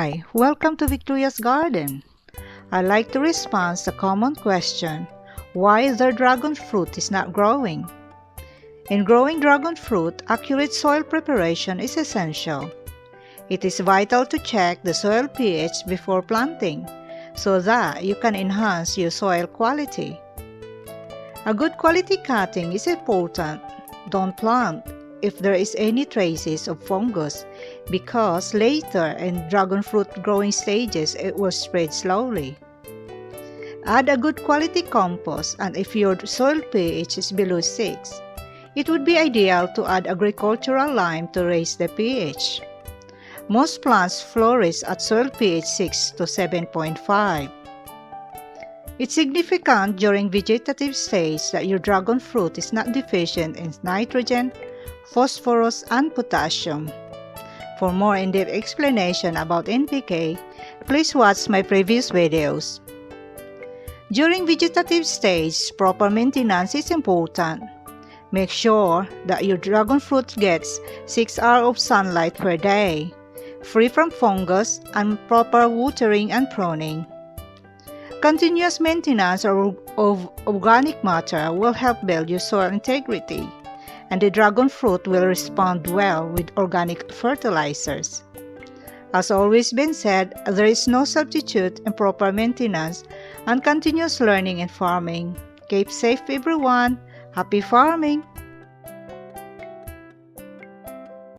Hi, welcome to Victoria's Garden. I'd like to respond to the common question, why the dragon fruit is not growing? In growing dragon fruit, accurate soil preparation is essential. It is vital to check the soil pH before planting so that you can enhance your soil quality. A good quality cutting is important. Don't plant if there is any traces of fungus because later in dragon fruit growing stages it will spread slowly. Add a good quality compost, and if your soil pH is below 6, it would be ideal to add agricultural lime to raise the pH. Most plants flourish at soil pH 6 to 7.5. It's significant during vegetative stage that your dragon fruit is not deficient in nitrogen, phosphorus, and potassium. For more in-depth explanation about NPK, please watch my previous videos. During vegetative stage, proper maintenance is important. Make sure that your dragon fruit gets 6 hours of sunlight per day, free from fungus, and proper watering and pruning. Continuous maintenance of organic matter will help build your soil integrity, and the dragon fruit will respond well with organic fertilizers. As always been said, there is no substitute in proper maintenance and continuous learning in farming. Keep safe everyone. Happy farming!